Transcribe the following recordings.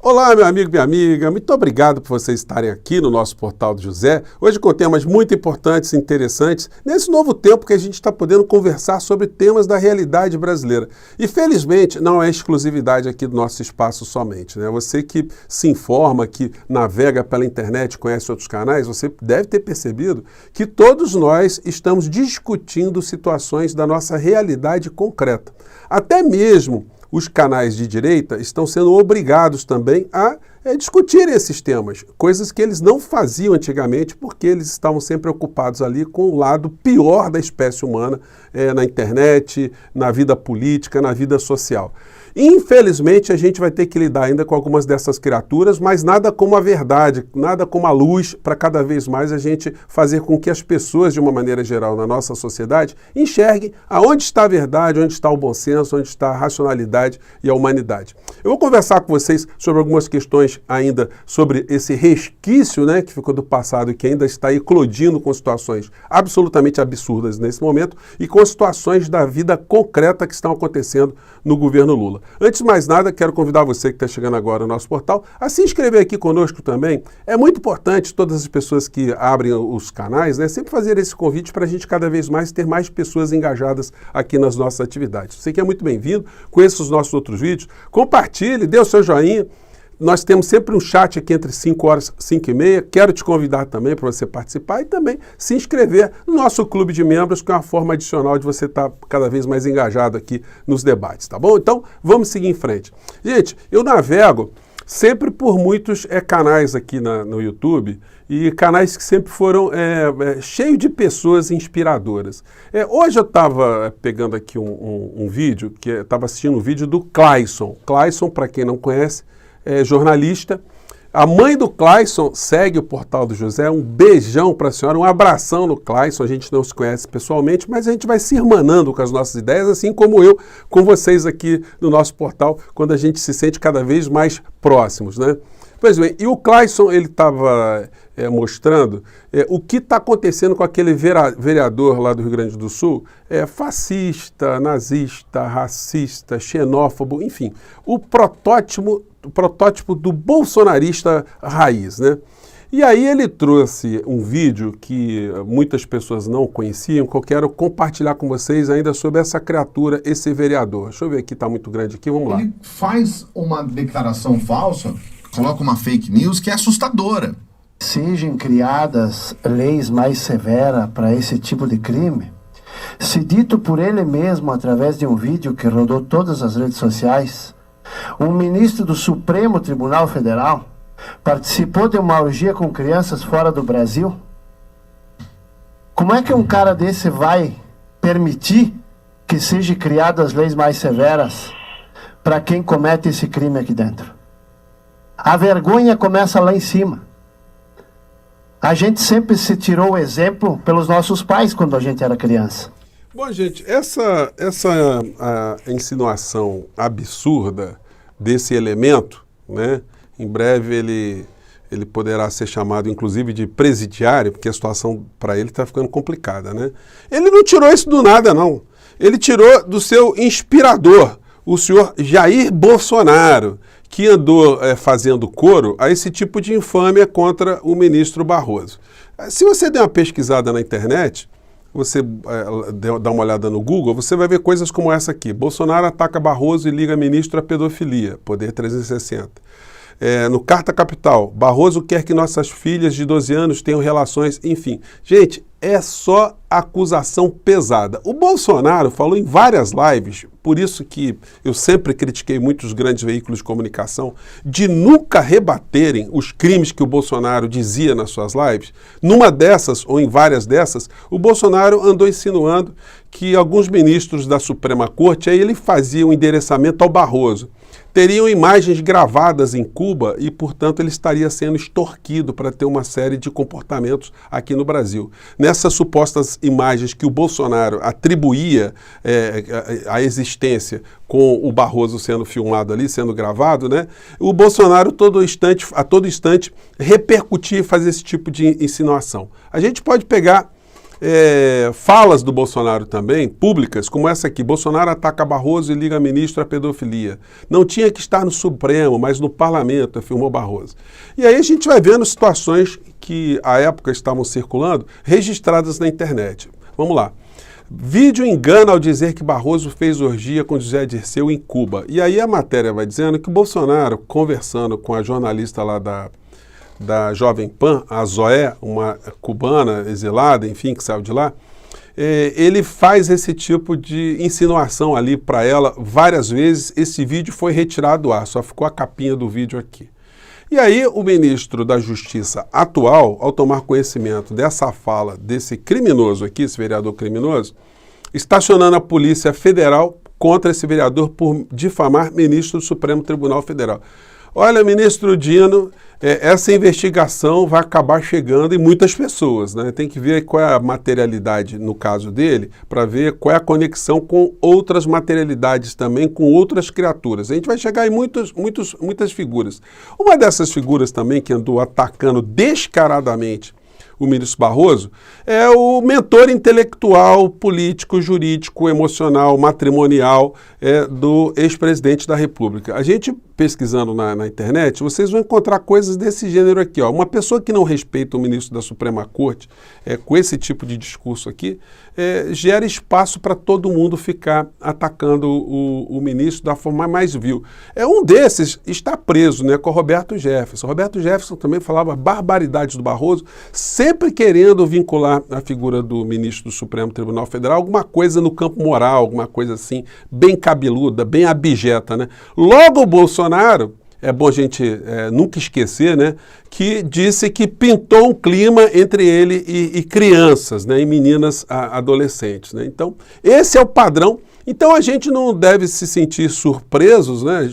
Olá, meu amigo, minha amiga, muito obrigado por vocês estarem aqui no nosso Portal do José, hoje com temas muito importantes e interessantes, nesse novo tempo que a gente está podendo conversar sobre temas da realidade brasileira. E felizmente não é exclusividade aqui do nosso espaço somente, né? Você que se informa, que navega pela internet, conhece outros canais, você deve ter percebido que todos nós estamos discutindo situações da nossa realidade concreta. Até mesmo os canais de direita estão sendo obrigados também a discutirem esses temas, coisas que eles não faziam antigamente porque eles estavam sempre ocupados ali com o lado pior da espécie humana na internet, na vida política, na vida social. Infelizmente, a gente vai ter que lidar ainda com algumas dessas criaturas, mas nada como a verdade, nada como a luz, para cada vez mais a gente fazer com que as pessoas, de uma maneira geral, na nossa sociedade, enxerguem aonde está a verdade, onde está o bom senso, onde está a racionalidade e a humanidade. Eu vou conversar com vocês sobre algumas questões ainda sobre esse resquício, né, que ficou do passado e que ainda está eclodindo com situações absolutamente absurdas nesse momento e com situações da vida concreta que estão acontecendo no governo Lula. Antes de mais nada, quero convidar você que está chegando agora no nosso portal a se inscrever aqui conosco também. É muito importante todas as pessoas que abrem os canais, né, sempre fazer esse convite para a gente cada vez mais ter mais pessoas engajadas aqui nas nossas atividades. Você que é muito bem-vindo, conheça os nossos outros vídeos, compartilhe, dê o seu joinha. Nós temos sempre um chat aqui entre 5 horas e 5 e meia. Quero te convidar também para você participar e também se inscrever no nosso clube de membros, que é uma forma adicional de você estar cada vez mais engajado aqui nos debates, tá bom? Então, vamos seguir em frente. Gente, eu navego sempre por muitos canais aqui no YouTube e canais que sempre foram cheios de pessoas inspiradoras. Hoje eu estava pegando aqui um vídeo, que estava assistindo um vídeo do Clayson. Clayson, para quem não conhece, é jornalista. A mãe do Clayson segue o Portal do José. Um beijão para a senhora, um abração no Clayson. A gente não se conhece pessoalmente, mas a gente vai se irmanando com as nossas ideias, assim como eu com vocês aqui no nosso portal, quando a gente se sente cada vez mais próximos, né? Pois bem, e o Clayson, ele estava mostrando o que está acontecendo com aquele vereador lá do Rio Grande do Sul, fascista, nazista, racista, xenófobo, enfim, o protótipo do bolsonarista raiz, né? E aí ele trouxe um vídeo que muitas pessoas não conheciam, que eu quero compartilhar com vocês ainda sobre essa criatura, esse vereador. Deixa eu ver aqui, está muito grande aqui, vamos lá. Ele faz uma declaração falsa, coloca uma fake news que é assustadora. Sejam criadas leis mais severas para esse tipo de crime, se dito por ele mesmo através de um vídeo que rodou todas as redes sociais, um ministro do Supremo Tribunal Federal participou de uma orgia com crianças fora do Brasil. Como é que um cara desse vai permitir que sejam criadas leis mais severas para quem comete esse crime aqui dentro? A vergonha começa lá em cima. A gente sempre se tirou o exemplo pelos nossos pais quando a gente era criança. Bom, gente, essa insinuação absurda desse elemento, né? Em breve ele poderá ser chamado, inclusive, de presidiário, porque a situação para ele está ficando complicada, né? Ele não tirou isso do nada, não. Ele tirou do seu inspirador, o senhor Jair Bolsonaro, que andou fazendo coro a esse tipo de infâmia contra o ministro Barroso. Se você der uma pesquisada na internet, você dá uma olhada no Google, você vai ver coisas como essa aqui. Bolsonaro ataca Barroso e liga ministro à pedofilia, Poder 360. No Carta Capital, Barroso quer que nossas filhas de 12 anos tenham relações, enfim. Gente, é só acusação pesada. O Bolsonaro falou em várias lives, por isso que eu sempre critiquei muito os grandes veículos de comunicação, de nunca rebaterem os crimes que o Bolsonaro dizia nas suas lives. Numa dessas, ou em várias dessas, o Bolsonaro andou insinuando que alguns ministros da Suprema Corte, aí ele fazia um endereçamento ao Barroso, teriam imagens gravadas em Cuba e, portanto, ele estaria sendo extorquido para ter uma série de comportamentos aqui no Brasil. Nessas supostas imagens que o Bolsonaro atribuía à existência com o Barroso sendo filmado ali, sendo gravado, né? O Bolsonaro a todo instante repercutia e fazia esse tipo de insinuação. A gente pode pegar falas do Bolsonaro também, públicas, como essa aqui: Bolsonaro ataca Barroso e liga ministro à pedofilia. Não tinha que estar no Supremo, mas no Parlamento, afirmou Barroso. E aí a gente vai vendo situações que à época estavam circulando, registradas na internet. Vamos lá. Vídeo engana ao dizer que Barroso fez orgia com José Dirceu em Cuba. E aí a matéria vai dizendo que o Bolsonaro, conversando com a jornalista lá da Jovem Pan, a Zoé, uma cubana exilada, enfim, que saiu de lá, ele faz esse tipo de insinuação ali para ela várias vezes. Esse vídeo foi retirado do ar, só ficou a capinha do vídeo aqui. E aí o ministro da Justiça atual, ao tomar conhecimento dessa fala desse criminoso aqui, esse vereador criminoso, estacionando a Polícia Federal contra esse vereador por difamar ministro do Supremo Tribunal Federal. Olha, ministro Dino, essa investigação vai acabar chegando em muitas pessoas, né? Tem que ver qual é a materialidade no caso dele, para ver qual é a conexão com outras materialidades também, com outras criaturas. A gente vai chegar em muitas figuras. Uma dessas figuras também que andou atacando descaradamente o ministro Barroso é o mentor intelectual, político, jurídico, emocional, matrimonial do ex-presidente da República. A gente, pesquisando na internet, vocês vão encontrar coisas desse gênero aqui. Ó. Uma pessoa que não respeita o ministro da Suprema Corte, com esse tipo de discurso aqui, gera espaço para todo mundo ficar atacando o ministro da forma mais vil. Um desses está preso, né, com o Roberto Jefferson. Roberto Jefferson também falava barbaridades do Barroso, sempre querendo vincular a figura do ministro do Supremo Tribunal Federal alguma coisa no campo moral, alguma coisa assim, bem cabeluda, bem abjeta, né? Logo o Bolsonaro, é bom a gente nunca esquecer, né, que disse que pintou um clima entre ele e crianças, né, e meninas adolescentes, né? Então, esse é o padrão. Então a gente não deve se sentir surpresos, né,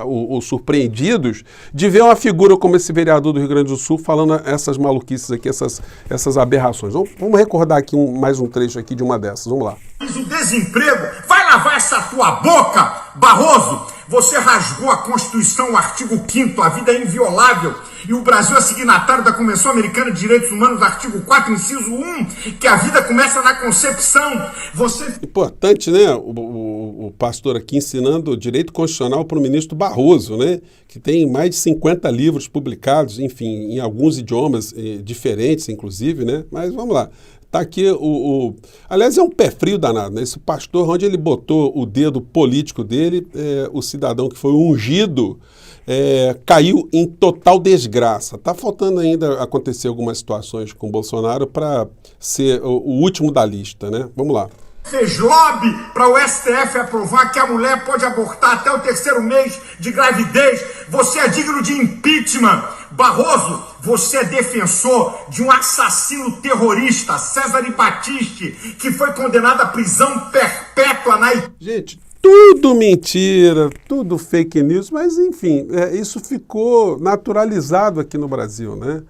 ou surpreendidos de ver uma figura como esse vereador do Rio Grande do Sul falando essas maluquices aqui, essas aberrações. Vamos recordar aqui mais um trecho aqui de uma dessas. Vamos lá. O desemprego, vai lavar essa tua boca, Barroso! Você rasgou a Constituição, o artigo 5º, a vida é inviolável, e o Brasil é signatário da Convenção Americana de Direitos Humanos, artigo 4, inciso 1, que a vida começa na concepção. Importante, né, o pastor aqui ensinando direito constitucional para o ministro Barroso, né, que tem mais de 50 livros publicados, enfim, em alguns idiomas diferentes, inclusive, né, mas vamos lá. Está aqui aliás, é um pé frio danado, né? Esse pastor, onde ele botou o dedo político dele, o cidadão que foi ungido, caiu em total desgraça. Está faltando ainda acontecer algumas situações com o Bolsonaro para ser o último da lista, né? Vamos lá. Fez lobby para o STF aprovar que a mulher pode abortar até o 3º mês de gravidez. Você é digno de impeachment. Barroso, você é defensor de um assassino terrorista, Cesare Battisti, que foi condenado à prisão perpétua na Itália. Gente, tudo mentira, tudo fake news, mas enfim, isso ficou naturalizado aqui no Brasil, né?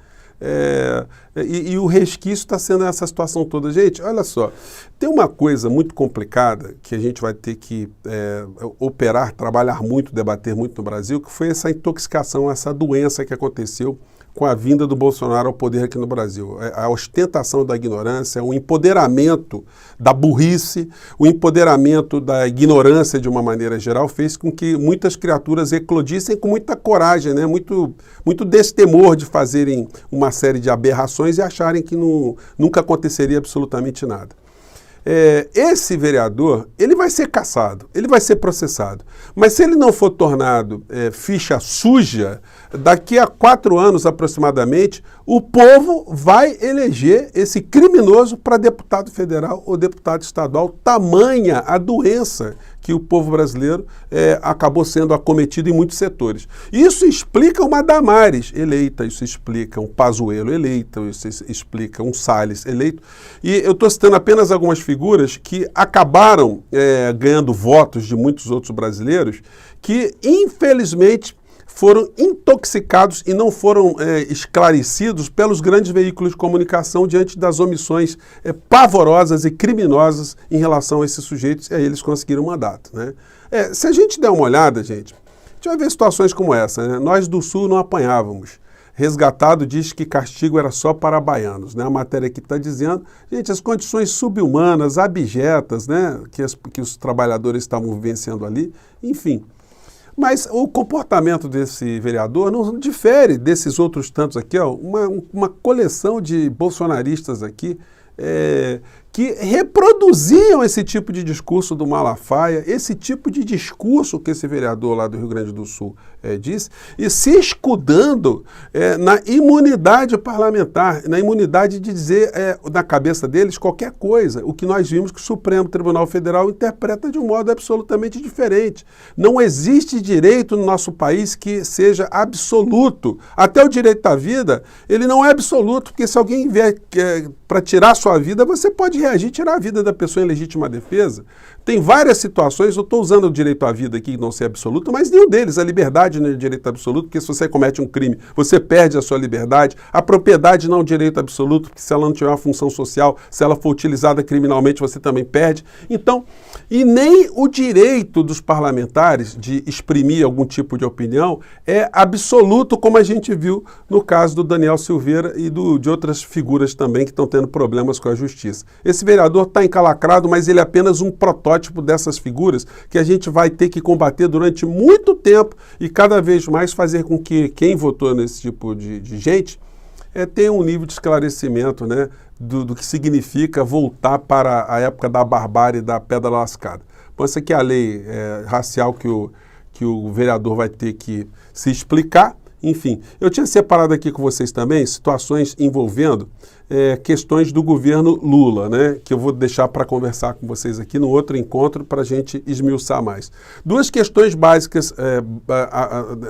E o resquício está sendo essa situação toda. Gente, olha só, tem uma coisa muito complicada que a gente vai ter que operar, trabalhar muito, debater muito no Brasil, que foi essa intoxicação, essa doença que aconteceu com a vinda do Bolsonaro ao poder aqui no Brasil. A ostentação da ignorância, o empoderamento da burrice, o empoderamento da ignorância de uma maneira geral fez com que muitas criaturas eclodissem com muita coragem, né? Muito destemor de fazerem uma série de aberrações e acharem que nunca aconteceria absolutamente nada. Esse vereador, ele vai ser cassado, ele vai ser processado, mas se ele não for tornado ficha suja, daqui a 4 anos aproximadamente, o povo vai eleger esse criminoso para deputado federal ou deputado estadual, tamanha a doença que o povo brasileiro acabou sendo acometido em muitos setores. Isso explica uma Damares eleita, isso explica um Pazuello eleito, isso explica um Salles eleito. E eu estou citando apenas algumas figuras que acabaram ganhando votos de muitos outros brasileiros que, infelizmente, foram intoxicados e não foram esclarecidos pelos grandes veículos de comunicação diante das omissões pavorosas e criminosas em relação a esses sujeitos, e aí eles conseguiram um mandato, né? Se a gente der uma olhada, gente vai ver situações como essa, né? Nós do Sul não apanhávamos. resgatado diz que castigo era só para baianos, né? A matéria aqui está dizendo, gente, as condições subhumanas, abjetas, né? Que os trabalhadores estavam vivenciando ali, enfim. Mas o comportamento desse vereador não difere desses outros tantos aqui, ó, uma coleção de bolsonaristas aqui, que reproduziam esse tipo de discurso do Malafaia, esse tipo de discurso que esse vereador lá do Rio Grande do Sul disse, e se escudando na imunidade parlamentar, na imunidade de dizer na cabeça deles qualquer coisa, o que nós vimos que o Supremo Tribunal Federal interpreta de um modo absolutamente diferente. Não existe direito no nosso país que seja absoluto. Até o direito à vida, ele não é absoluto, porque se alguém vier para tirar a sua vida, você pode reagir e tirar a vida da pessoa em legítima defesa. Tem várias situações, eu estou usando o direito à vida aqui, não ser absoluto, mas nenhum deles, a liberdade não é direito absoluto, porque se você comete um crime, você perde a sua liberdade. A propriedade não é um direito absoluto, porque se ela não tiver uma função social, se ela for utilizada criminalmente, você também perde. Então, e nem o direito dos parlamentares de exprimir algum tipo de opinião é absoluto, como a gente viu no caso do Daniel Silveira e de outras figuras também que estão tendo problemas com a justiça. Esse vereador está encalacrado, mas ele é apenas um protótipo dessas figuras que a gente vai ter que combater durante muito tempo e cada vez mais fazer com que quem votou nesse tipo de gente tenha um nível de esclarecimento, né, do que significa voltar para a época da barbárie, da pedra lascada. Bom, essa aqui é a lei racial que o vereador vai ter que se explicar. Enfim, eu tinha separado aqui com vocês também situações envolvendo questões do governo Lula, né, que eu vou deixar para conversar com vocês aqui no outro encontro para a gente esmiuçar mais. Duas questões básicas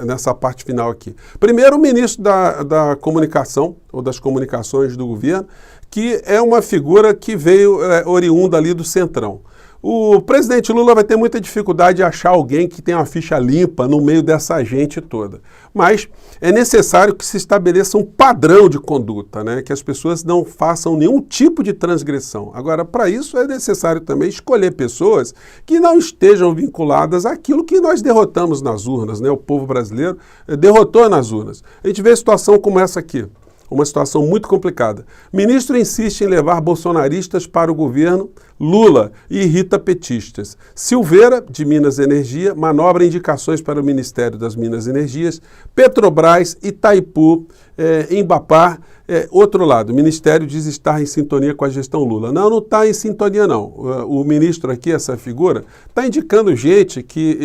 nessa parte final aqui. Primeiro, o ministro da Comunicação, ou das Comunicações do governo, que é uma figura que veio oriunda ali do Centrão. O presidente Lula vai ter muita dificuldade de achar alguém que tenha uma ficha limpa no meio dessa gente toda. Mas é necessário que se estabeleça um padrão de conduta, né? Que as pessoas não façam nenhum tipo de transgressão. Agora, para isso é necessário também escolher pessoas que não estejam vinculadas àquilo que nós derrotamos nas urnas, né? O povo brasileiro derrotou nas urnas. A gente vê situação como essa aqui. Uma situação muito complicada. Ministro insiste em levar bolsonaristas para o governo, Lula irrita petistas. Silveira, de Minas e Energia, manobra indicações para o Ministério das Minas e Energias. Petrobras, Itaipu, Embapar. Outro lado, o Ministério diz estar em sintonia com a gestão Lula. Não, não está em sintonia, não. O ministro aqui, essa figura, está indicando gente que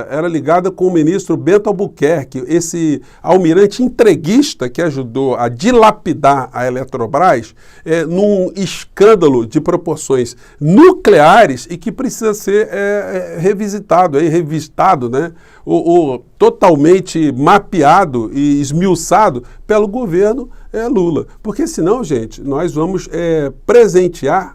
era ligada com o ministro Bento Albuquerque, esse almirante entreguista que ajudou a dilapidar a Eletrobras num escândalo de proporções nucleares e que precisa ser revistado, né? Ou totalmente mapeado e esmiuçado pelo governo Lula. Porque senão, gente, nós vamos presentear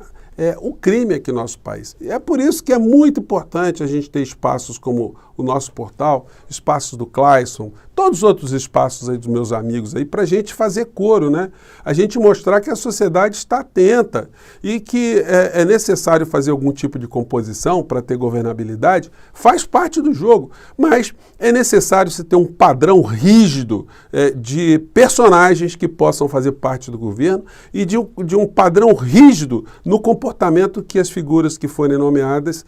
o crime aqui no nosso país. E é por isso que é muito importante a gente ter espaços como o nosso portal, espaços do Clayson, todos os outros espaços aí dos meus amigos aí, para a gente fazer coro, né? A gente mostrar que a sociedade está atenta e que é necessário fazer algum tipo de composição para ter governabilidade, faz parte do jogo, mas é necessário se ter um padrão rígido de personagens que possam fazer parte do governo e de um padrão rígido no comportamento que as figuras que forem nomeadas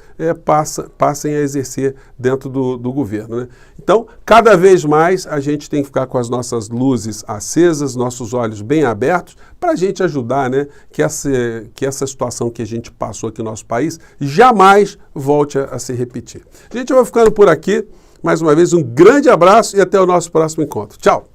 passem a exercer dentro do governo, né? Então, cada vez mais a gente tem que ficar com as nossas luzes acesas, nossos olhos bem abertos, para a gente ajudar, né, que essa situação que a gente passou aqui no nosso país jamais volte a se repetir. Gente, eu vou ficando por aqui. Mais uma vez, um grande abraço e até o nosso próximo encontro. Tchau!